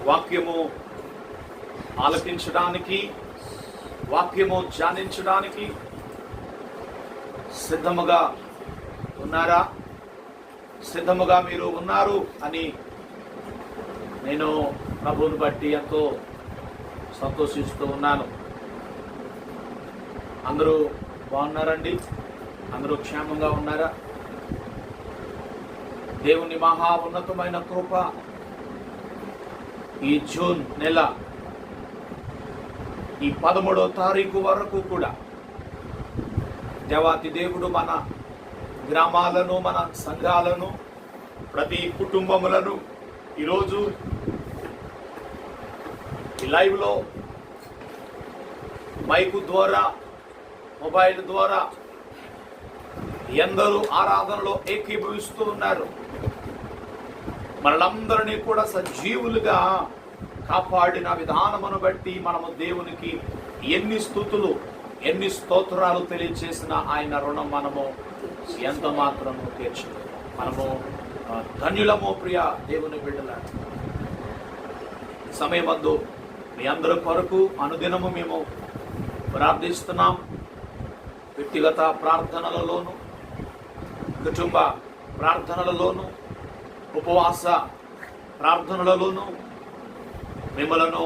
వాక్యము ఆలకించడానికి, వాక్యము ధ్యానించడానికి సిద్ధముగా ఉన్నారా? సిద్ధముగా మీరు ఉన్నారు అని నేను ప్రభువుని బట్టి ఎంతో సంతోషిస్తూ ఉన్నాను. అందరూ బాగున్నారండి? అందరూ క్షేమంగా ఉన్నారా? దేవుని మహా ఉన్నతమైన కృప ఈ జూన్ నెల ఈ 13వ తారీఖు వరకు కూడా దేవాతి దేవుడు మన గ్రామాలను, మన సంఘాలను, ప్రతి కుటుంబములను ఈరోజు ఈ లైవ్లో మైకు ద్వారా, మొబైల్ ద్వారా ఎందరూ ఆరాధనలో ఏకీభవిస్తూ ఉన్నారు. మనలందరినీ కూడా సజీవులుగా కాపాడిన విధానమును బట్టి మనము దేవునికి ఎన్ని స్తుతులు, ఎన్ని స్తోత్రాలు తెలియచేసిన ఆయన రుణం మనము ఎంత మాత్రము తీర్చదు. మనము ధన్యులము ప్రియ దేవుని బిడ్డలారా. సమయమందు మీ అందరి కొరకు అనుదినము మేము ప్రార్థిస్తున్నాం. వ్యక్తిగత ప్రార్థనలలోను, కుటుంబ ప్రార్థనలలోను, ఉపవాస ప్రార్థనలలోను మిమ్మలను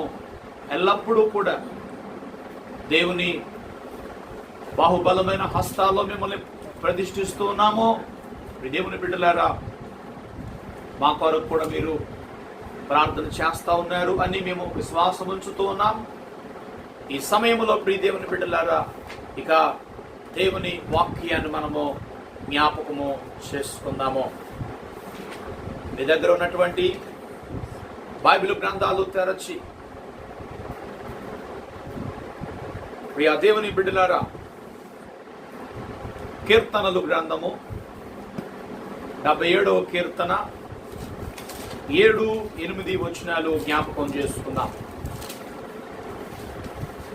ఎల్లప్పుడూ కూడా దేవుని బాహుబలమైన హస్తాల్లో మిమ్మల్ని ప్రతిష్ఠిస్తూ ఉన్నాము. దేవుని బిడ్డలారా, మా కొరకు కూడా మీరు ప్రార్థన చేస్తూ ఉన్నారు అని మేము విశ్వాసం ఉంచుతూ ఉన్నాం. ఈ సమయంలో ప్రియ దేవుని బిడ్డలారా, ఇక దేవుని వాక్యాన్ని మనము జ్ఞాపకము చేసుకుందాము. మీ దగ్గర ఉన్నటువంటి బైబిల్ గ్రంథాలు తెరచి ప్రియ దేవుని బిడ్డలారా, కీర్తనలు గ్రంథము 77వ కీర్తన 7-8 వచనాలు జ్ఞాపకం చేసుకుందాం.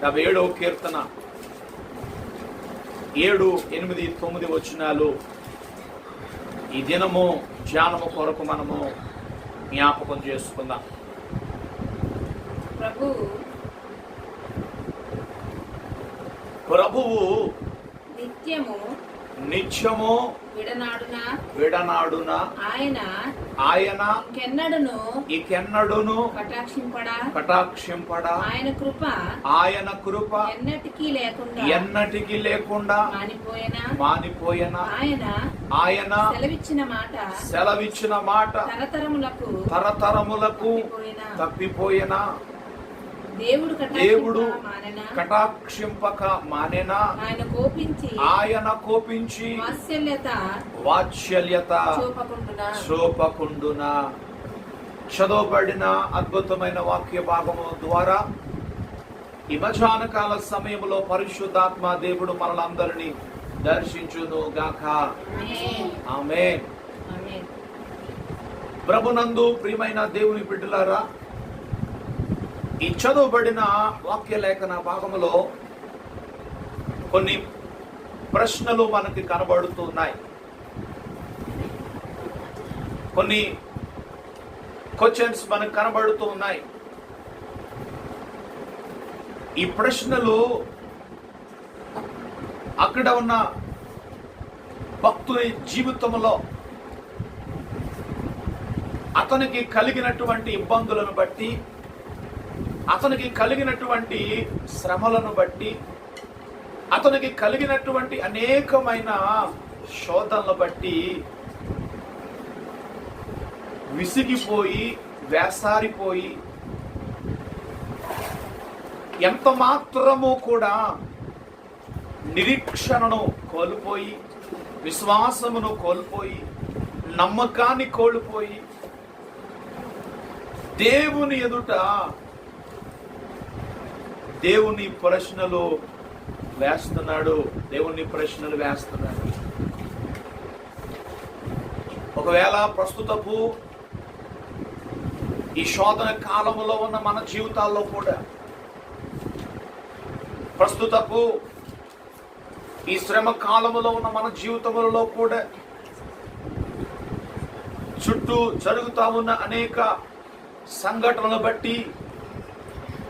77వ కీర్తన 7-8-9 వచనాలు ఈ దినము ధ్యానము కొరకు మనము జ్ఞాపకం చేసుకుందాం. ప్రభువు నిత్యము విడనాడున ఆయన ఇకెన్నడును కటాక్షింపడా ఆయన కృప ఎన్నటికీ లేకుండా మానిపోయిన ఆయన సెలవిచ్చిన మాట తరతరములకు తప్పిపోయిన దేవుడు కటాక్షింపక మానెనా? ఆయన కోపించి వాత్సల్యత చూపకుండునా? చదవబడిన అద్భుతమైన వాక్య భాగము ద్వారా ఈ మధ్యాహ్న కాల సమయంలో పరిశుద్ధాత్మ దేవుడు మనలందరినీ దర్శించును గాక. ఆమేన్. ప్రభునందు ప్రియమైన దేవుని బిడ్డలారా, ఈ చదవబడిన వాక్య లేఖన భాగంలో కొన్ని ప్రశ్నలు మనకి కనబడుతున్నాయి. కొన్ని క్వశ్చన్స్ మనకు కనబడుతూ ఉన్నాయి. ఈ ప్రశ్నలు అక్కడ ఉన్న భక్తుని జీవితంలో అతనికి కలిగినటువంటి ఇబ్బందులను బట్టి, అతనికి కలిగినటువంటి శ్రమలను బట్టి, అతనికి కలిగినటువంటి అనేకమైన శోధనలను బట్టి విసిగిపోయి, వేసారిపోయి, ఎంత మాత్రము కూడా నిరీక్షణను కోల్పోయి, విశ్వాసమును కోల్పోయి, నమ్మకాన్ని కోల్పోయి దేవుని ఎదుట దేవుని ప్రశ్నలు వేస్తున్నాడు. ఒకవేళ ప్రస్తుతపు ఈ శోధన కాలంలో ఉన్న మన జీవితాల్లో కూడా, ప్రస్తుతపు ఈ శ్రమ కాలములో ఉన్న మన జీవితములలో కూడా చుట్టూ జరుగుతా ఉన్న అనేక సంఘటనలు బట్టి,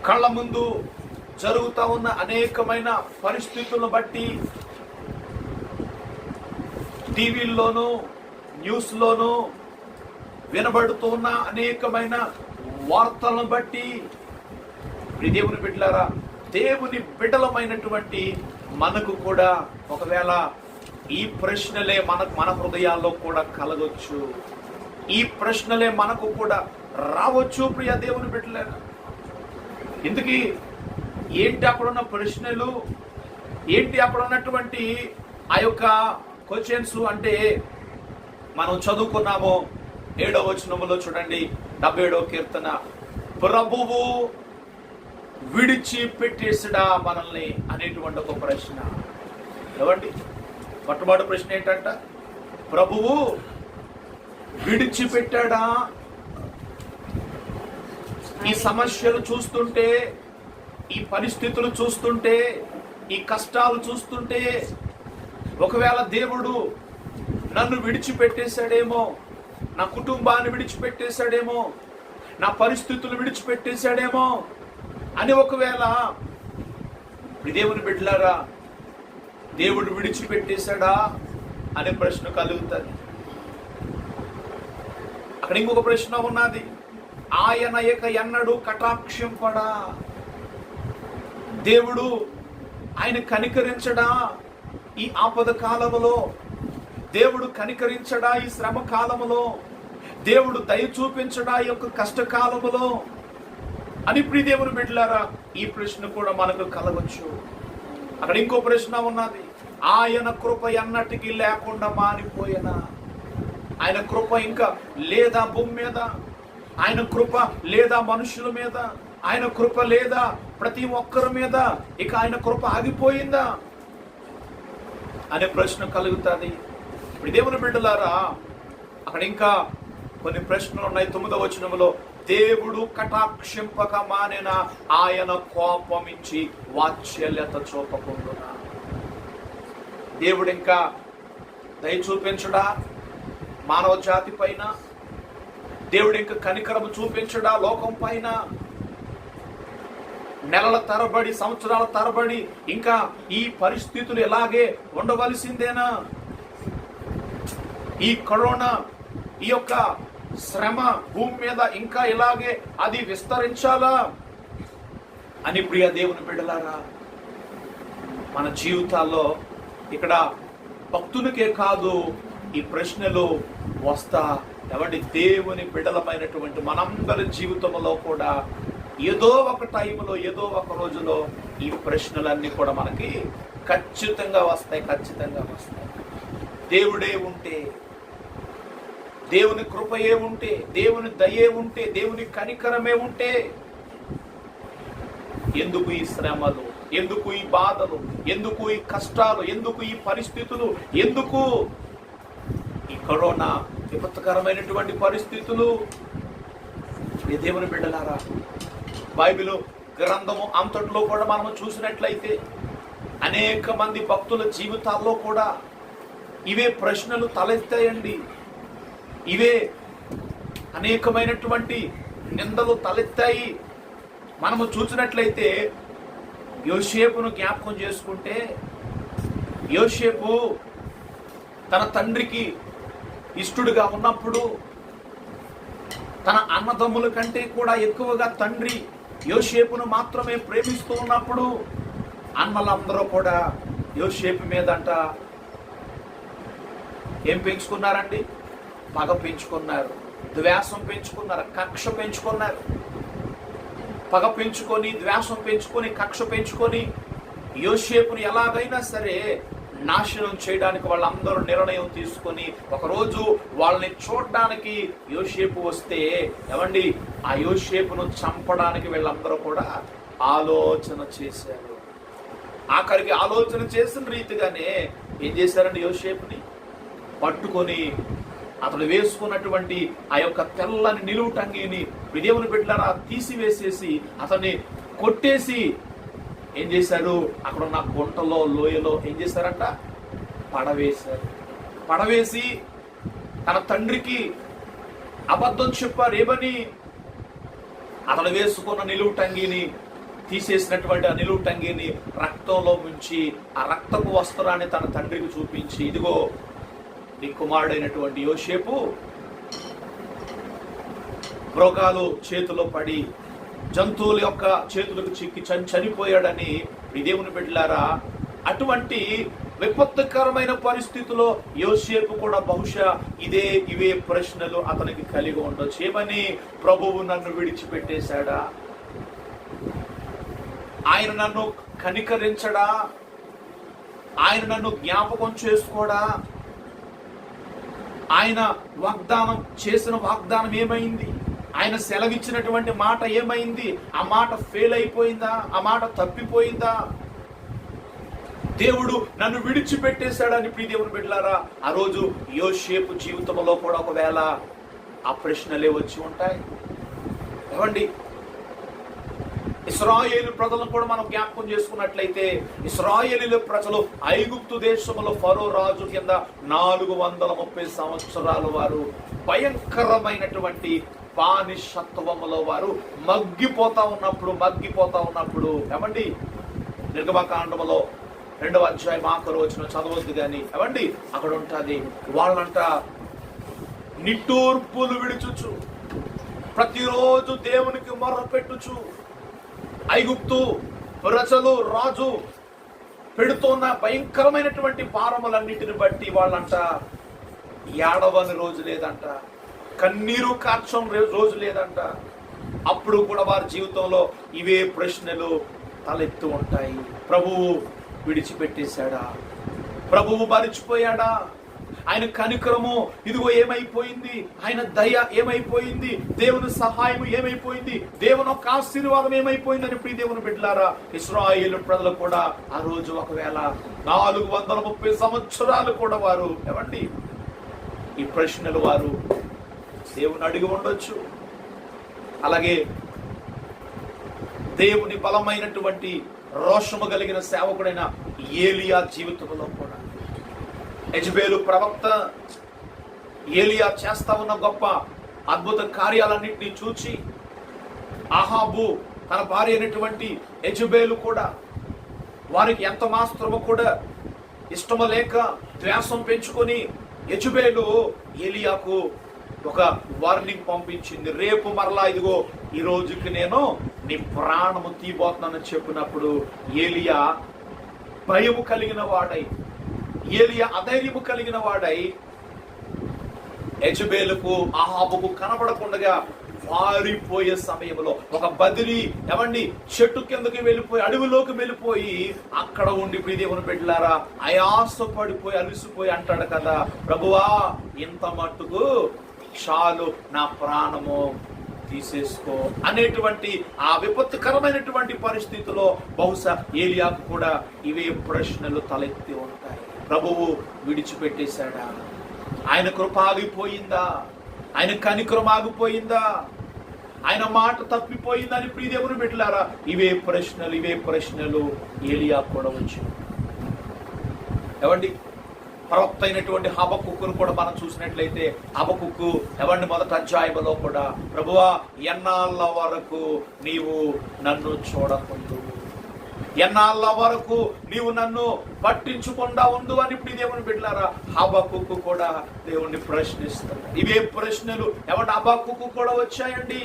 కళ్ళ ముందు జరుగుతూ ఉన్న అనేకమైన పరిస్థితులను బట్టి, టీవీల్లోనూ న్యూస్లోనూ వినబడుతూ ఉన్న అనేకమైన వార్తలను బట్టి, దేవుని బిడ్డలారా, దేవుని బిడ్డలమైనటువంటి మనకు కూడా ఒకవేళ ఈ ప్రశ్నలే మన హృదయాల్లో కూడా కలగొచ్చు. ఈ ప్రశ్నలే మనకు కూడా రావచ్చు. ప్రియ దేవుని బిడ్డలారా, ఇందుకీ ఏంటి అక్కడున్న ప్రశ్నలు, ఏంటి అక్కడ ఉన్నటువంటి ఆ యొక్క క్వశ్చన్స్ అంటే మనం చదువుకున్నాము 7వ వచనములో చూడండి, 77వ కీర్తన, ప్రభువు విడిచి పెట్టేసిడా మనల్ని అనేటువంటి ఒక ప్రశ్న. ఏమండి, మొట్టమొదటి ప్రశ్న ఏంటంట, ప్రభువు విడిచిపెట్టాడా? ఈ సమస్యలు చూస్తుంటే, ఈ పరిస్థితులు చూస్తుంటే, ఈ కష్టాలు చూస్తుంటే, ఒకవేళ దేవుడు నన్ను విడిచిపెట్టేశాడేమో, నా కుటుంబాన్ని విడిచిపెట్టేశాడేమో, నా పరిస్థితులు విడిచిపెట్టేశాడేమో అని ఒకవేళ దేవుని బిడ్డలారా, దేవుడు విడిచిపెట్టేశాడా అనే ప్రశ్న కలుగుతుంది. అక్కడ ఇంకొక ప్రశ్న ఉన్నది, ఆయన ఇక ఎన్నడూ కటాక్షింపడా? దేవుడు ఆయన కనికరించడా ఈ ఆపద కాలములో? దేవుడు కనికరించడా ఈ శ్రమ కాలములో? దేవుడు దయ చూపించడా ఈ యొక్క కష్టకాలములో అని దేవుని బిడ్డలారా, ఈ ప్రశ్న కూడా మనకు కలగొచ్చు. అక్కడ ఇంకో ప్రశ్న ఉన్నది, ఆయన కృప ఎన్నటికీ లేకుండా మానిపోయినా? ఆయన కృప ఇంకా లేదా భూమి మీద? ఆయన కృప లేదా మనుషుల మీద? ఆయన కృప లేదా ప్రతి ఒక్కరి మీద? ఇక ఆయన కృప ఆగిపోయిందా అనే ప్రశ్న కలుగుతుంది. ఇప్పుడు దేవుని బిడ్డలారా, అక్కడ ఇంకా కొన్ని ప్రశ్నలు ఉన్నాయి. 9వ వచనములో, దేవుడు కటాక్షింపక మానిన ఆయన కోపమించి వాత్సల్యత చూపకుండా? దేవుడు ఇంకా దయ చూపించడా మానవ జాతి పైన? దేవుడు ఇంకా కనికరము చూపించడా లోకం పైన? నెలల తరబడి, సంవత్సరాల తరబడి ఇంకా ఈ పరిస్థితులు ఎలాగే ఉండవలసిందేనా? ఈ కరోనా, ఈ యొక్క శ్రమ భూమి మీద ఇంకా ఇలాగే అది విస్తరించాలా అని ప్రియ దేవుని బిడ్డలారా, మన జీవితాల్లో ఇక్కడ భక్తునికే కాదు ఈ ప్రశ్నలు వస్తా. ఎవరి దేవుని బిడ్డలమైనటువంటి మనందరి జీవితంలో కూడా ఏదో ఒక టైంలో, ఏదో ఒక రోజులో ఈ ప్రశ్నలన్నీ కూడా మనకి ఖచ్చితంగా వస్తాయి. దేవుడే ఉంటే, దేవుని కృపయే ఉంటే, దేవుని దయే ఉంటే, దేవుని కనికరమే ఉంటే ఎందుకు ఈ శ్రమలు, ఎందుకు ఈ బాధలు, ఎందుకు ఈ కష్టాలు, ఎందుకు ఈ పరిస్థితులు, ఎందుకు ఈ కరోనా విపత్కరమైనటువంటి పరిస్థితులు? దేవుని బిడ్డలారా, బైబిల్ గ్రంథము అంతట్లో కూడా మనము చూసినట్లయితే అనేక మంది భక్తుల జీవితాల్లో కూడా ఇవే ప్రశ్నలు తలెత్తాయండి. ఇవే అనేకమైనటువంటి నిందలు తలెత్తాయి. మనము చూసినట్లయితే యోసేపును జ్ఞాపకం చేసుకుంటే, యోసేపు తన తండ్రికి ఇష్టడుగా ఉన్నప్పుడు, తన అన్నదమ్ముల కంటే కూడా ఎక్కువగా తండ్రి యోసేపును మాత్రమే ప్రేమిస్తూ ఉన్నప్పుడు, అన్నలందరూ కూడా యోసేపు మీదంట ఏం పెంచుకున్నారండి? పగ పెంచుకున్నారు, ద్వేషం పెంచుకున్నారు, కక్ష పెంచుకున్నారు. పగ పెంచుకొని, ద్వేషం పెంచుకొని, కక్ష పెంచుకొని యోసేపుని ఎలాగైనా సరే నాశనం చేయడానికి వాళ్ళందరూ నిర్ణయం తీసుకొని, ఒకరోజు వాళ్ళని చూడడానికి యోసేపు వస్తే, ఏమండి, ఆ యోసేపును చంపడానికి వీళ్ళందరూ కూడా ఆలోచన చేశారు. ఆఖరికి ఆలోచన చేసిన రీతిగానే ఏం చేశారండి? యోసేపుని పట్టుకొని అతడు వేసుకున్నటువంటి ఆ యొక్క తెల్లని నిలువుటంగిని దేవుని బిడ్డలారా తీసివేసేసి అతన్ని కొట్టేసి ఏం చేశారు? అక్కడ ఉన్న గుంటలో, లోయలో ఏం చేశారంట? పడవేశారు. పడవేసి తన తండ్రికి అబద్ధం చెప్పారు. ఏమని? అతడు వేసుకున్న నిలువుటంగిని తీసేసినటువంటి ఆ నిలువుటంగిని రక్తంలో ముంచి ఆ రక్తపు వస్త్రాన్ని తన తండ్రికి చూపించి, ఇదిగో నీ కుమారుడైనటువంటి యోసేపు మృగాలు చేతిలో పడి జంతువుల యొక్క చేతులకు చిక్కి చనిపోయాడని ఈ దేవుని బిడ్డలారా, అటువంటి విపత్తుకరమైన పరిస్థితిలో యోసేపు కూడా బహుశా ఇవే ప్రశ్నలు అతనికి కలిగి ఉండొచ్చు. ఏమని, ప్రభువు నన్ను విడిచిపెట్టేశాడా? ఆయన నన్ను కనికరించడా? ఆయన నన్ను జ్ఞాపకం చేసుకోడా? ఆయన చేసిన వాగ్దానం ఏమైంది? ఆయన సెలవిచ్చినటువంటి మాట ఏమైంది? ఆ మాట ఫెయిల్ అయిపోయిందా? ఆ మాట తప్పిపోయిందా? దేవుడు నన్ను విడిచిపెట్టేశాడని ప్రియ దేవుని బిడ్డలారా, ఆ రోజు యోసేపు జీవితంలో కూడా ఒకవేళ ఆ ప్రశ్నలే వచ్చి ఉంటాయి. ఏమండి, ఇశ్రాయేలు ప్రజలను కూడా మనం జ్ఞాపకం చేసుకున్నట్లయితే, ఇశ్రాయేలు ప్రజలు ఐగుప్తు దేశంలో ఫరో రాజు కింద 430 సంవత్సరాలు వారు భయంకరమైనటువంటి బానిసత్వములో వారు మగ్గిపోతా ఉన్నప్పుడు ఏమండి, నిర్గమకాండములో 2వ అధ్యాయం ఆఖరు వచ్చిన చదవద్దు కానీ ఏమండి, అక్కడ ఉంటుంది, వాళ్ళంట నిట్టూర్పులు విడుచుచు ప్రతిరోజు దేవునికి మొర్ర పెట్టుచు ఐగుప్తు ప్రజలు రాజు పెడుతున్న భయంకరమైనటువంటి భారములన్నిటిని బట్టి వాళ్ళంట ఏడవని రోజు లేదంట, కన్నీరు కార్చం రోజు లేదంట. అప్పుడు కూడా వారి జీవితంలో ఇవే ప్రశ్నలు తలెత్తు ఉంటాయి. ప్రభువు విడిచిపెట్టేశాడా? ప్రభువు మరిచిపోయాడా? ఆయన కనికరము ఇదిగో ఏమైపోయింది? ఆయన దయ ఏమైపోయింది? దేవుని సహాయం ఏమైపోయింది? దేవుని యొక్క ఆశీర్వాదం ఏమైపోయిందని ప్రియ దేవుని బిడ్డలారా, ఇశ్రాయేలు ప్రజలు కూడా ఆ రోజు ఒకవేళ 430 సంవత్సరాలు కూడా వారు ఏమండి ఈ ప్రశ్నలు వారు దేవుని అడిగి ఉండొచ్చు. అలాగే దేవుని బలమైనటువంటి రోషము కలిగిన సేవకుడైన ఏలియా జీవితంలో కూడా యెజబేలు ప్రవక్త ఏలియా చేస్తా ఉన్న గొప్ప అద్భుత కార్యాలన్నింటినీ చూచి అహాబు తన భార్య అయినటువంటి యెజబేలు కూడా వారికి ఎంత మాత్రము కూడా ఇష్టము లేక ద్వేషం పెంచుకొని యెజబేలు ఏలియాకు ఒక వార్నింగ్ పంపించింది. రేపు మరలా ఇదిగో ఈ రోజుకి నేను నీ ప్రాణము తీయబోతున్నానని చెప్పినప్పుడు ఏలియా భయము కలిగిన వాడై, ఏలియా అధైర్యము కలిగిన వాడై యెజబేలుకు అహాబుకు కనబడకుండా వారిపోయే సమయంలో ఒక బదిలీ ఏమండి చెట్టు కిందకి వెళ్ళిపోయి అడవిలోకి వెళ్ళిపోయి అక్కడ ఉండి ప్రియ దేవుని బిడ్డలారా ఆయాస పడిపోయి అలిసిపోయి అంటాడు కదా, ప్రభువా ఇంత మట్టుకు చాలు, నా ప్రాణము తీసేసుకో అనేటువంటి ఆ విపత్తుకరమైనటువంటి పరిస్థితిలో బహుశా ఏలియాకు కూడా ఇవే ప్రశ్నలు తలెత్తి ఉంటాయి. ప్రభువు విడిచిపెట్టేశాడా? ఆయన కృప ఆగిపోయిందా? ఆయన కనికరం ఆగిపోయిందా? ఆయన మాట తప్పిపోయిందని ప్రియ దేవుని బిడ్డలారా ఇవే ప్రశ్నలు ఏలియా కూడా వచ్చింది. ఏమండి, ప్రవక్త అయినటువంటి హబక్కును కూడా మనం చూసినట్లయితే హబక్కుకు ఏమండి 1వ అధ్యాయంలో కూడా, ప్రభువా ఎన్నాళ్ళ వరకు నీవు నన్ను చూడకుందు, ఎన్నాళ్ళ వరకు నీవు నన్ను పట్టించకుండా ఉండు అని ఇప్పుడు దేవుని బిడ్డలారా హబక్కుకు కూడా దేవుణ్ణి ప్రశ్నిస్తాడు. ఇవే ప్రశ్నలు ఏమంటే హబక్కుకు కూడా వచ్చాయండి.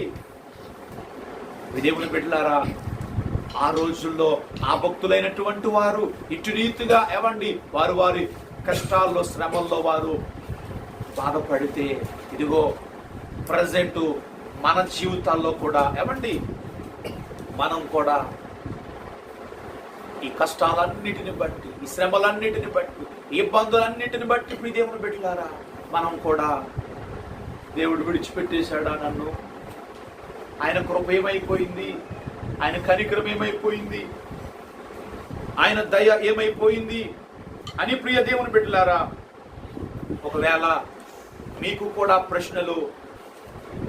దేవుని బిడ్డలారా ఆ రోజుల్లో ఆ భక్తులైనటువంటి వారు ఇటు రీతిగా ఏమండి వారి కష్టాల్లో శ్రమల్లో వారు బాధపడితే, ఇదిగో ప్రజెంట్ మన జీవితాల్లో కూడా ఏమండి మనం కూడా ఈ కష్టాలన్నిటిని బట్టి, ఈ శ్రమలన్నిటిని బట్టి, ఈ ఇబ్బందులన్నిటిని బట్టి ప్రియ దేవుని బిడ్డలారా మనం కూడా దేవుడు విడిచిపెట్టేశాడా నన్ను? ఆయన కృప ఏమైపోయింది? ఆయన కనికరం ఏమైపోయింది? ఆయన దయ ఏమైపోయింది అని ప్రియ దేవుని బిడ్డలారా ఒకవేళ మీకు కూడా ప్రశ్నలు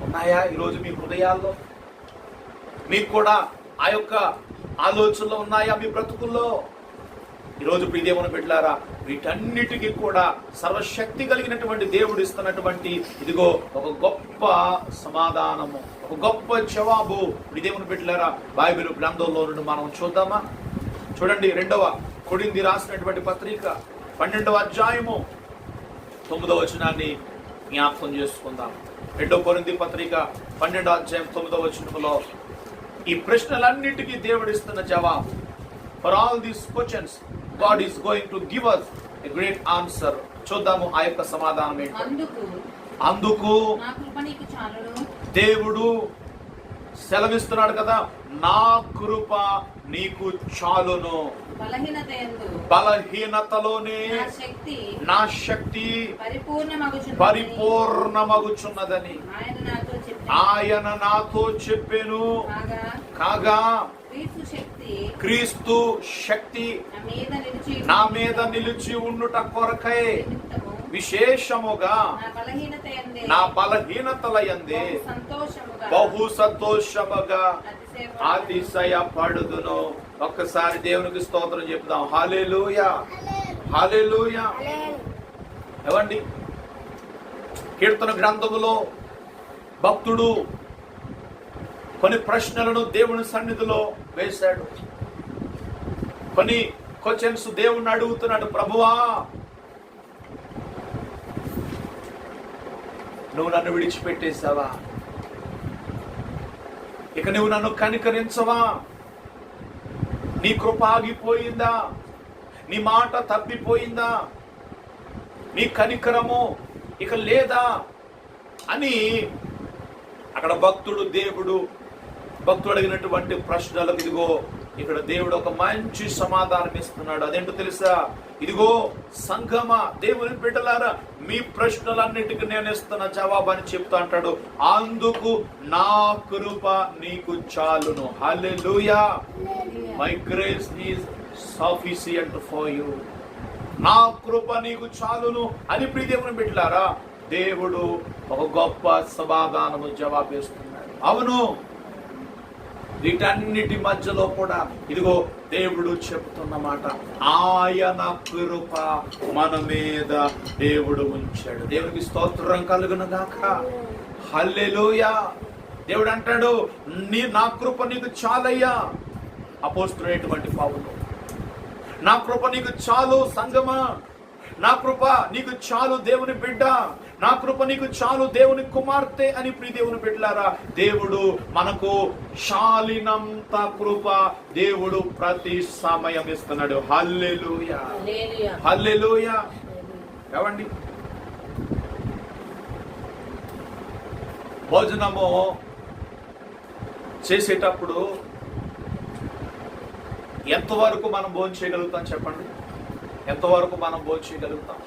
ఉన్నాయా ఈరోజు మీ హృదయాల్లో? మీకు కూడా ఆ యొక్క ఆలోచనలు ఉన్నాయా మీ బ్రతుకుల్లో? ఈరోజు ప్రియ దేవుని బిడ్డలారా వీటన్నిటికీ కూడా సర్వశక్తి కలిగినటువంటి దేవుడు ఇస్తున్నటువంటి ఇదిగో ఒక గొప్ప సమాధానము, ఒక ఒక గొప్ప జవాబు దేవుని బిడ్డలారా బైబిల్ గ్రంథంలో నుండి మనం చూద్దామా? చూడండి, 2వ కొరింథీ రాసినటువంటి పత్రిక 12వ అధ్యాయము 9వ వచనాన్ని జ్ఞాపకం చేసుకుందాం. 2వ కొరింథీ పత్రిక 12వ అధ్యాయం 9వ వచనంలో ఈ ప్రశ్నలన్నిటికీ దేవుడిస్తున్న జవాబు. For all these questions God is going to give us a great answer. చూద్దాము ఆ యొక్క సమాధానం ఏంటో. అందుకు దేవుడు సెలవిస్తున్నాడు కదా, నా కృప నీకు చాలును. బలహీనతలోనే నా శక్తి పరిపూర్ణమగుచున్నదని ఆయన నాతో చెప్పెను. కాగా క్రీస్తు శక్తి నా మీద నిలిచి ఉండుట కొరకై విశేషముగా నా బలహీనతల యందే బహు సంతోషముగా అతిశయపడుదును. ఒక్కసారి దేవునికి స్తోత్రం చెప్దాం. హల్లెలూయా, హల్లెలూయా. ఏమండి, కీర్తన గ్రంథములో భక్తుడు కొన్ని ప్రశ్నలను దేవుని సన్నిధిలో వేశాడు. కొన్ని క్వశ్చన్స్ దేవుణ్ణి అడుగుతున్నాడు. ప్రభువా, నువ్వు నన్ను విడిచిపెట్టేశావా? ఇక నువ్వు నన్ను కనికరించవా? నీ కృప ఆగిపోయిందా? నీ మాట తప్పిపోయిందా? నీ కనికరము ఇక లేదా అని అక్కడ భక్తుడు అడిగినటువంటి ప్రశ్నలకు ఇదిగో ఇక్కడ దేవుడు ఒక మంచి సమాధానం ఇస్తున్నాడు. అదేంటో తెలుసా? ఇదిగో సంఘమ, దేవుని బిడ్డలారా, మీ ప్రశ్నలన్నిటికీ నేను ఇస్తున్న జవాబు అని చెప్తా అంటాడు. అందుకు నా కృప నీకు చాలును. హల్లెలూయా. My grace is sufficient for you. నా కృప నీకు చాలును అని ప్రియ దేవుని బిడ్డలారా దేవుడు ఒక గొప్ప సమాధానము జవాబిస్తున్నాడు. అవును, వీటన్నిటి మధ్యలో కూడా ఇదిగో దేవుడు చెప్తున్న మాట, ఆయన కృప మన మీద దేవుడు ఉంచాడు. దేవునికి స్తోత్రం కలుగును గాక. హల్లెలూయా. దేవుడు అంటాడు, నా కృప నీకు చాలయ్యా. అపోస్తలుడైనటువంటి పౌలు, నా కృప నీకు చాలు సంగమా, నా కృప నీకు చాలు దేవుని బిడ్డ, నా కృప నీకు చాలు దేవుని కుమార్తె అని ప్రియ దేవుని బిడ్డలారా దేవుడు మనకు చాలినంత కృప దేవుడు ప్రతి సమయం ఇస్తున్నాడు. హల్లెలూయా, హల్లెలూయా. ఏమండి, భోజనము చేసేటప్పుడు ఎంతవరకు మనం భోజనం చేయగలుగుతాం చెప్పండి? ఎంతవరకు మనం భోజనం చేయగలుగుతాం?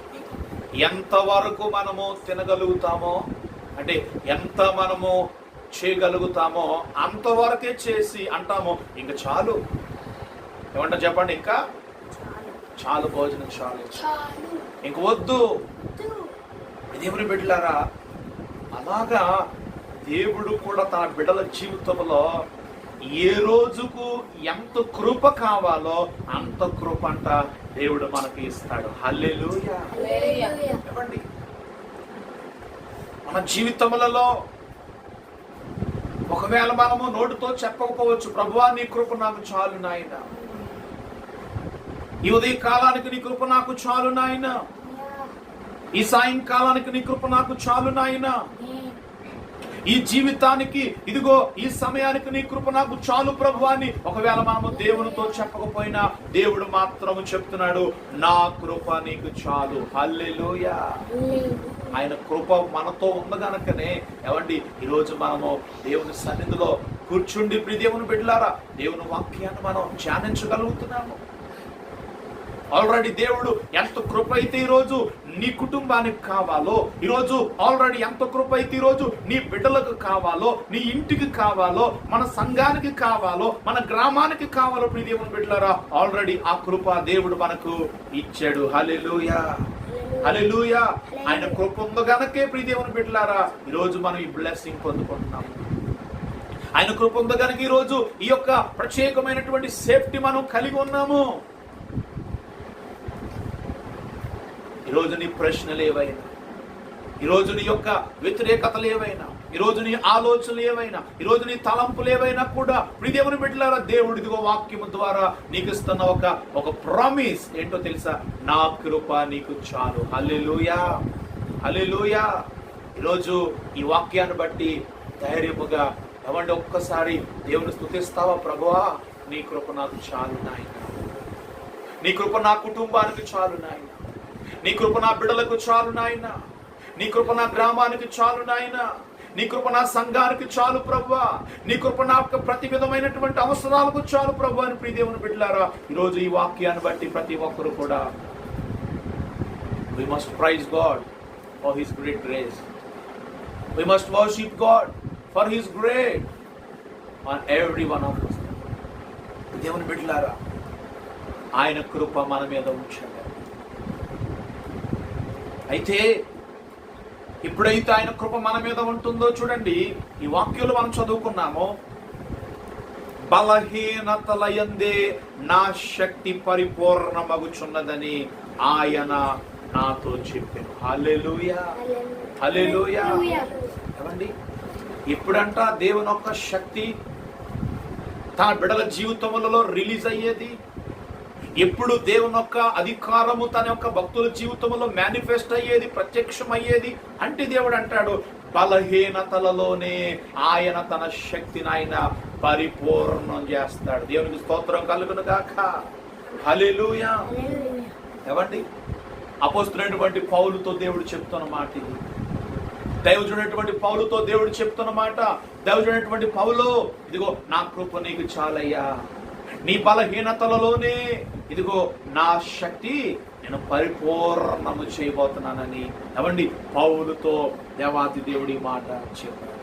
ఎంతవరకు మనము తినగలుగుతామో, అంటే ఎంత మనము చేయగలుగుతామో అంతవరకే చేసి అంటాము ఇంకా చాలు. ఏమంటారు చెప్పండి? ఇంకా చాలు, భోజనం చాలు, ఇంక వద్దు. దేవుని బిడ్డలారా, అలాగా దేవుడు కూడా తన బిడ్డల జీవితంలో ఏ రోజుకు ఎంత కృప కావాలో అంత కృప అంట దేవుడు మనకి ఇస్తాడు. హల్లెలూయా. ఏమండి, మన జీవితములలో ఒకవేళ మనము నోటితో చెప్పకపోవచ్చు, ప్రభువా నీ కృప నాకు చాలు నాయనా, ఈ ఉదయ కాలానికి నీ కృప నాకు చాలు నాయనా, ఈ సాయంకాలానికి నీ కృప నాకు చాలు నాయనా, ఈ జీవితానికి ఇదిగో ఈ సమయానికి నీ కృప నాకు చాలు ప్రభువా అని ఒకవేళ మనము దేవునితో చెప్పకపోయినా దేవుడు మాత్రము చెప్తున్నాడు, నా కృప నీకు చాలు. హల్లెలూయా. ఆయన కృప మనతో ఉంది గనకనే ఏమండి ఈరోజు మనము దేవుని సన్నిధిలో కూర్చుండి ప్రియ దేవుని బిడ్డలారా దేవుని వాక్యాన్ని మనం ధ్యానించగలుగుతున్నాము. ఆల్రెడీ దేవుడు ఎంత కృప అయితే ఈరోజు నీ కుటుంబానికి కావాలో, ఈరోజు ఆల్రెడీ ఎంత కృప అయితే ఈరోజు నీ బిడ్డలకు కావాలో, నీ ఇంటికి కావాలో, మన సంఘానికి కావాలో, మన గ్రామానికి కావాలో ప్రియ దేవుని బిడ్డలారా ఆల్రెడీ ఆ కృప దేవుడు మనకు ఇచ్చాడు. హల్లెలూయా, హల్లెలూయా. ఆయన కృప ఉంది గనకే ప్రియ దేవుని బిడ్డలారా ఈరోజు మనం ఈ బ్లెస్సింగ్ పొందుకుంటున్నాం. ఆయన కృప ఉంది గనక ఈరోజు ఈ యొక్క ప్రత్యేకమైనటువంటి సేఫ్టీ మనం కలిగి ఉన్నాము. ఈరోజు నీ ప్రశ్నలు ఏవైనా, ఈరోజు నీ యొక్క వ్యతిరేకతలు ఏవైనా, ఈరోజు నీ ఆలోచనలు ఏవైనా, ఈరోజు నీ తలంపులు ఏవైనా కూడా దేవుని బిడ్డలారా, దేవుడు ఇదిగో వాక్యము ద్వారా నీకు ఇస్తున్న ఒక ప్రామిస్ ఏంటో తెలుసా? నా కృప నీకు చాలు. హల్లెలూయా, హల్లెలూయా. ఈరోజు ఈ వాక్యాన్ని బట్టి ధైర్యముగా ఏమంటే ఒక్కసారి దేవుని స్తుతిస్తావా? ప్రభువా, నీ కృప నాకు చాలు నాయన, నీ కృప నా కుటుంబానికి చాలు నాయన, నీ కృప నా బిడ్డలకు చాలు నాయన, నీ కృప నా గ్రామానికి చాలు నాయన, నీ కృప నా సంఘానికి చాలు ప్రభువా, నీ కృప నా ప్రతి విధమైనటువంటి అవసరాలకు చాలు ప్రభు అని ప్రియ దేవుని బిడ్డలారా, ఈరోజు ఈ వాక్యాన్ని బట్టి ప్రతి ఒక్కరు కూడా we must praise God for his great grace. We must worship God for his great on every one of us. దేవుని బిడ్డలారా, ఆయన కృప మన మీద ఉంచండి. అయితే ఎప్పుడైతే ఆయన కృప మన మీద ఉంటుందో చూడండి, ఈ వాక్యాలు మనం చదువుకున్నాము. బలహీనతలయందే నా శక్తి పరిపూర్ణమగుచున్నదని ఆయన నాతో చెప్పాను. హల్లెలూయా, హల్లెలూయా. ఏమండి, ఇప్పుడంట దేవుని యొక్క శక్తి తన బిడ్డల జీవితములలో రిలీజ్ అయ్యేది. ఎప్పుడు దేవుని యొక్క అధికారము తన యొక్క భక్తుల జీవితంలో మేనిఫెస్ట్ అయ్యేది, ప్రత్యక్షం అయ్యేది అంటే దేవుడు అంటాడు, బలహీనతలలోనే ఆయన తన శక్తిని ఆయన పరిపూర్ణం చేస్తాడు. దేవునికి స్తోత్రం కలుగును గాక. హల్లెలూయా. ఏమండి, అపోస్తలుడైనటువంటి పౌలుతో దేవుడు చెప్తున్న మాట ఇది. దైవజనుడైనటువంటి పౌలుతో దేవుడు చెప్తున్న మాట, దైవజనుడైనటువంటి పౌలు, ఇదిగో నా కృప నీకు చాలయ్యా, నీ బలహీనతలలోనే ఇదిగో నా శక్తి నేను పరిపూర్ణము చేయబోతున్నానని ఏమండి పౌలుతో దేవాది దేవుడి మాట చెప్పారు.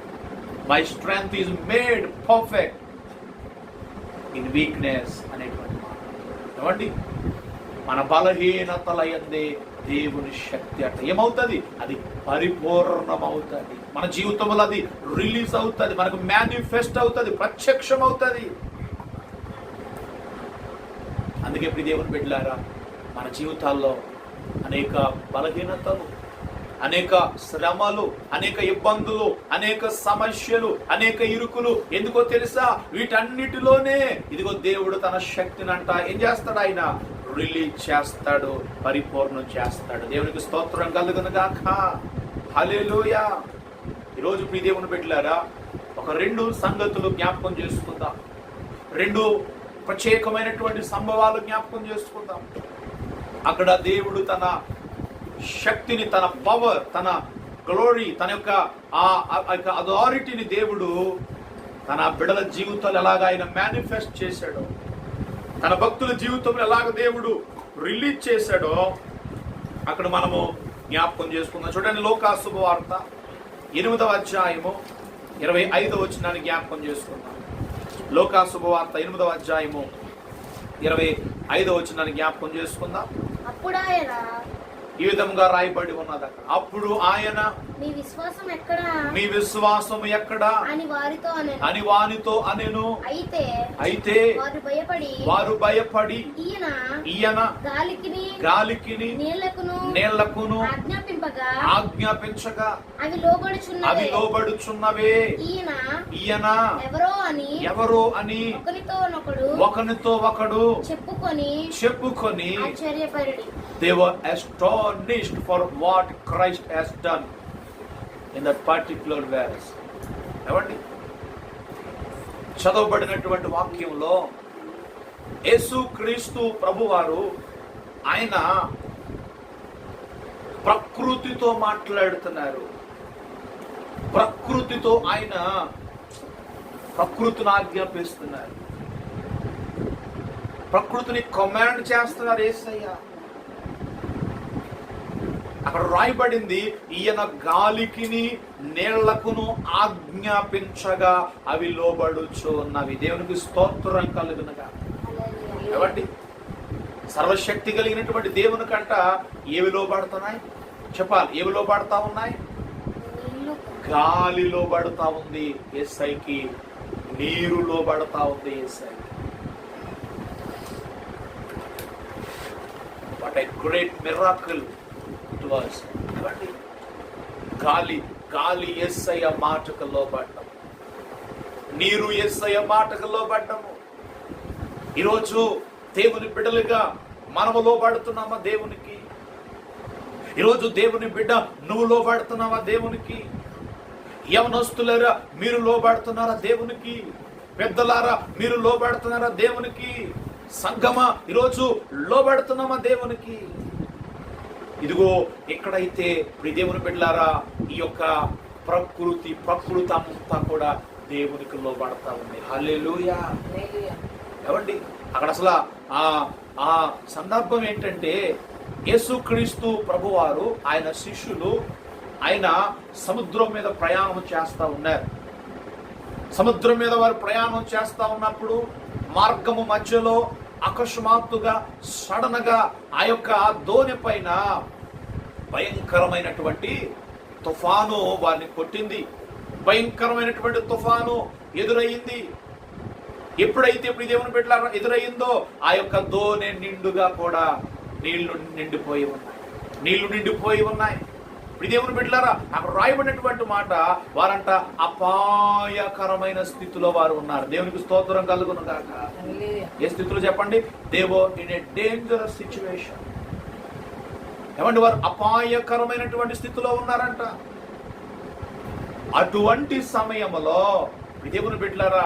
My strength is made perfect in weakness అనేటువంటి మాట. ఏమండి, మన బలహీనతలయందే దేవుని శక్తి అట ఏమవుతుంది? అది పరిపూర్ణమవుతుంది. మన జీవితంలో అది రిలీజ్ అవుతుంది, మనకు మేనిఫెస్ట్ అవుతుంది, ప్రత్యక్షం అవుతుంది. అందుకే ప్రియ దేవుని బిడ్డలారా, మన జీవితాల్లో అనేక బలహీనతలు, అనేక శ్రమలు, అనేక ఇబ్బందులు, అనేక సమస్యలు, అనేక ఇరుకులు. ఎందుకో తెలుసా? వీటన్నిటిలోనే ఇదిగో దేవుడు తన శక్తిని అంట ఏం చేస్తాడు? ఆయన రిలీజ్ చేస్తాడు, పరిపూర్ణం చేస్తాడు. దేవునికి స్తోత్రం కలుగును గాక. హల్లెలూయా. ఈరోజు ప్రియ దేవుని బిడ్డలారా, ఒక 2 సంగతులు జ్ఞాపకం చేసుకుందాం. 2 ప్రత్యేకమైనటువంటి సంభవాలు జ్ఞాపకం చేసుకుందాం. అక్కడ దేవుడు తన శక్తిని, తన పవర్, తన గ్లోరీ, తన యొక్క అథారిటీని దేవుడు తన బిడ్డల జీవితాలు ఎలాగ ఆయన మేనిఫెస్ట్ చేశాడో, తన భక్తుల జీవితంలో ఎలాగ దేవుడు రిలీజ్ చేశాడో అక్కడ మనము జ్ఞాపకం చేసుకుందాం. చూడండి, లోకా శుభవార్త 8వ అధ్యాయము 25వ వచనాన్ని జ్ఞాపకం చేసుకుందాం. లోకా శుభవార్త 8వ అధ్యాయము 25వ వచనాన్ని జ్ఞాపకం చేసుకుందాం. అప్పుడు ఆయన ఈ విధంగా రాయబడి ఉన్నది అక్కడ. అప్పుడు ఆయన మీ విశ్వాసం ఎక్కడా, మీ విశ్వాసం ఎక్కడా అని వానితో అనెను. అయితే వారు భయపడి ఈయన గాలికిని నీళ్లకును ఆజ్ఞాపించగా అవి లోబడుచున్నవే. ఈయన ఎవరో అని ఒకనితో ఒకడు చెప్పుకొని they were astonished for what Christ has done in that particular verse. ఏమండి, చదవబడినటువంటి వాక్యంలో యేసుక్రీస్తు ప్రభువారు ఆయన ప్రకృతితో మాట్లాడుతున్నారు. ప్రకృతితో ఆయన ప్రకృతిని ఆజ్ఞాపిస్తున్నారు, ప్రకృతిని కమాండ్ చేస్తున్నారు యేసయ్య. అక్కడ రాయబడింది, ఈయన గాలికిని నీళ్లకును ఆజ్ఞాపించగా అవి లోబడుచున్నవి. దేవునికి స్తోత్రం కలుగునుగా. ఏమండి, సర్వశక్తి కలిగినటువంటి దేవుని కంట ఏవి లోబడుతున్నాయి చెప్పాలి? ఏవి లోబడతా ఉన్నాయి? గాలి లోబడతా ఉంది యేసయ్యకి, నీరు లోబడతా ఉంది యేసయ్యకి. What a great miracle it was. గాలి యేసయ్య మాటకు లోబడ్డం, నీరు యేసయ్య మాటకు లోబడ్డము. ఈరోజు దేవుని బిడ్డలుగా మనము లోబడుతున్నామా దేవునికి? ఈరోజు దేవుని బిడ్డ నువ్వు లోబడుతున్నావా దేవునికి? యవనస్తులారా మీరు లోబడుతున్నారా దేవునికి? పెద్దలారా మీరు లోబడుతున్నారా దేవునికి? సంఘమా ఈరోజు లోబడుతున్నామా దేవునికి? ఇదిగో ఎక్కడైతే దేవుని బిడ్డలారా ఈ యొక్క ప్రకృతి అంతా కూడా దేవునికి లోబడతా ఉంది. హల్లెలూయా. ఏమండి అక్కడ అసలు ఆ సందర్భం ఏంటంటే, యేసుక్రీస్తు ప్రభువారు ఆయన శిష్యులు ఆయన సముద్రం మీద ప్రయాణం చేస్తా ఉన్నారు. సముద్రం మీద వారు ప్రయాణం చేస్తా ఉన్నప్పుడు మార్గము మధ్యలో అకస్మాత్తుగా సడన్ గా ఆ యొక్క దోణి పైన భయంకరమైనటువంటి తుఫాను వారిని కొట్టింది. భయంకరమైనటువంటి తుఫాను ఎదురయ్యింది. ఎప్పుడైతే దేవుని బిడ్డలారా ఎదురయ్యిందో ఆ యొక్క దోణి నిండుగా కూడా నీళ్లు నిండిపోయి ఉన్నాయి. దేవుని బిడ్డలారా అక్కడ రాయబడినటువంటి మాట, వారంట అపాయకరమైన స్థితిలో వారు ఉన్నారు. దేవునికి స్తోత్రం కలుగును గాక. ఏ స్థితిలో చెప్పండి? They were in a dangerous situation. ఏమండి వారు అపాయకరమైనటువంటి స్థితిలో ఉన్నారంట. అటువంటి సమయంలో దేవుని బిడ్డలారా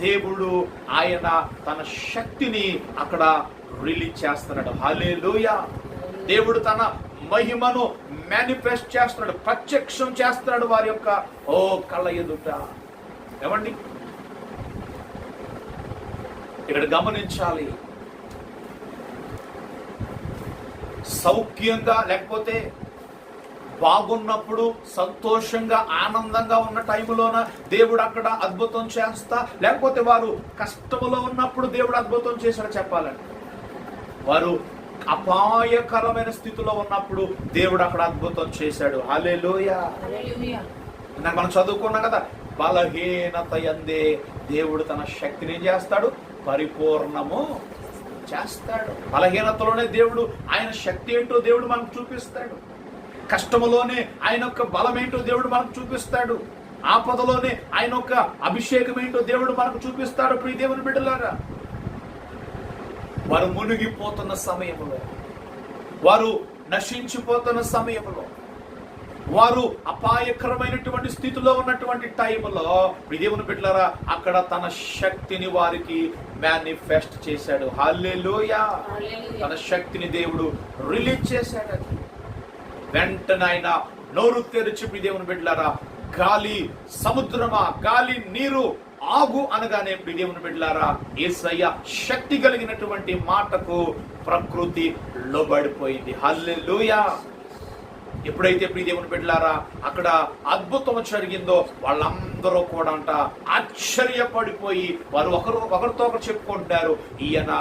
దేవుడు ఆయన తన శక్తిని అక్కడ రిలీజ్ చేస్తున్నాడు. హల్లెలూయా. దేవుడు తన మహిమను మేనిఫెస్ట్ చేస్తున్నాడు, ప్రత్యక్షం చేస్తున్నాడు వారి యొక్క కళ్ళ ఎదుట. ఏమండి ఇక్కడ గమనించాలి, సౌఖ్యంగా లేకపోతే బాగున్నప్పుడు సంతోషంగా ఆనందంగా ఉన్న టైంలోన దేవుడు అక్కడ అద్భుతం చేస్తా, లేకపోతే వారు కష్టంలో ఉన్నప్పుడు దేవుడు అద్భుతం చేశాడు చెప్పాలండి. వారు అపాయకరమైన స్థితిలో ఉన్నప్పుడు దేవుడు అక్కడ అద్భుతం చేశాడు. హల్లెలూయా. ఇందాక మనం చదువుకున్నాం కదా, బలహీనత యందే దేవుడు తన శక్తిని ఏం చేస్తాడు? పరిపూర్ణము చేస్తాడు. బలహీనతలోనే దేవుడు ఆయన శక్తి ఏంటో దేవుడు మనకు చూపిస్తాడు. కష్టములోనే ఆయన యొక్క బలం ఏంటో దేవుడు మనకు చూపిస్తాడు. ఆపదలోనే ఆయన యొక్క అభిషేకం ఏంటో దేవుడు మనకు చూపిస్తాడు. ప్రియ దేవుని బిడ్డలారా, వారు మునిగిపోతున్న సమయంలో, వారు నశించిపోతున్న సమయంలో, వారు అపాయకరమైనటువంటి స్థితిలో ఉన్నటువంటి టైంలో దేవుని బిడ్డలారా అక్కడ తన శక్తిని వారికి మేనిఫెస్ట్ చేశాడు. హల్లెలూయా. తన శక్తిని దేవుడు రిలీజ్ చేశాడు. వెంటనే ఆయన నోరు తెరిచి దేవుని బిడ్డలారా, గాలి సముద్రమా, గాలి నీరు ఆగు అనగానే దేవుని బిడ్డలారా యేసయ్య శక్తి కలిగినటువంటి మాటకు ప్రకృతి లోబడిపోయింది. హల్లెలూయా. ఎప్పుడైతే దేవుని బిడ్డలారా అక్కడ అద్భుతం జరిగిందో వాళ్ళందరూ కూడా అంట ఆశ్చర్యపడిపోయి వారు ఒకరితో ఒకరు చెప్పుకుంటున్నారు, ఈయన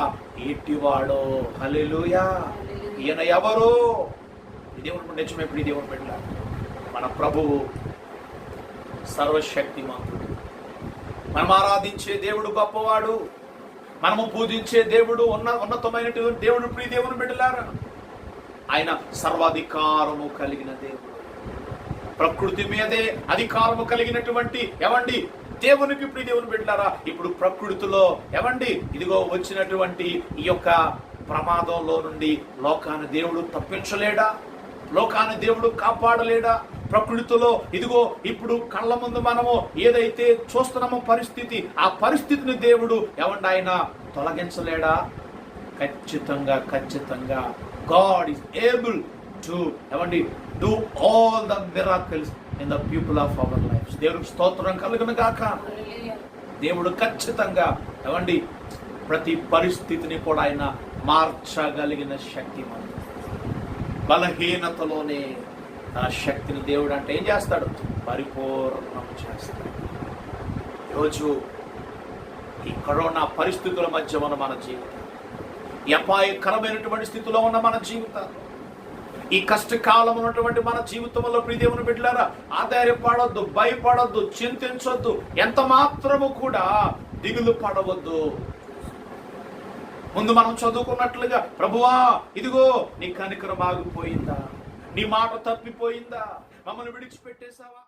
ఏటివాడో. హల్లెలూయా. ఈయన ఎవరో? దేవుని నిజమే. దేవుని బిడ్డలారా మన ప్రభువు సర్వశక్తిమంతుడు. మనం ఆరాధించే దేవుడు గొప్పవాడు. మనము పూజించే దేవుడు ఉన్నతమైనటువంటి దేవుడు. ప్రియ దేవుని బిడ్డలారా ఆయన సర్వాధికారము కలిగిన దేవుడు. ప్రకృతి మీదే అధికారము కలిగినటువంటి ఏమండి దేవునికి ప్రియ దేవుని బిడ్డలారా ఇప్పుడు ప్రకృతిలో ఏమండి ఇదిగో వచ్చినటువంటి ఈ యొక్క ప్రమాదంలో నుండి లోకాన్ని దేవుడు తప్పించలేడా? లోకాన్ని దేవుడు కాపాడలేడా? ప్రకృతిలో ఇదిగో ఇప్పుడు కళ్ళ ముందు మనము ఏదైతే చూస్తున్నామో పరిస్థితి, ఆ పరిస్థితిని దేవుడు ఏమండి ఆయన తొలగించలేడా? ఖచ్చితంగా గాడ్ ఈస్ ఏబుల్ టు ఏమండి do all the miracles in the people of our life. దేవుడికి స్తోత్రం కలుగును గాక. దేవుడు ఖచ్చితంగా ఏమండి ప్రతి పరిస్థితిని కూడా ఆయన మార్చగలిగిన శక్తి. బలహీనతలోనే తన శక్తిని దేవుడు అంటే ఏం చేస్తాడు? పరిపూర్ణం చేస్తాడు. ఈరోజు ఈ కరోనా పరిస్థితుల మధ్య ఉన్న మన జీవితం, ఈ అపాయకరమైనటువంటి స్థితిలో ఉన్న మన జీవితాలు, ఈ కష్టకాలం ఉన్నటువంటి మన జీవితంలో ప్రియ దేవుని బిడ్డలారా ఆధారపడొద్దు, భయపడొద్దు, చింతించొద్దు, ఎంత మాత్రము కూడా దిగులు పడవద్దు. ముందు మనం చదువుకున్నట్లుగా, ప్రభువా ఇదిగో నీ కనికరం ఆగిపోయిందా? నీ మాట తప్పిపోయిందా? మమ్మల్ని విడిచిపెట్టేశావా?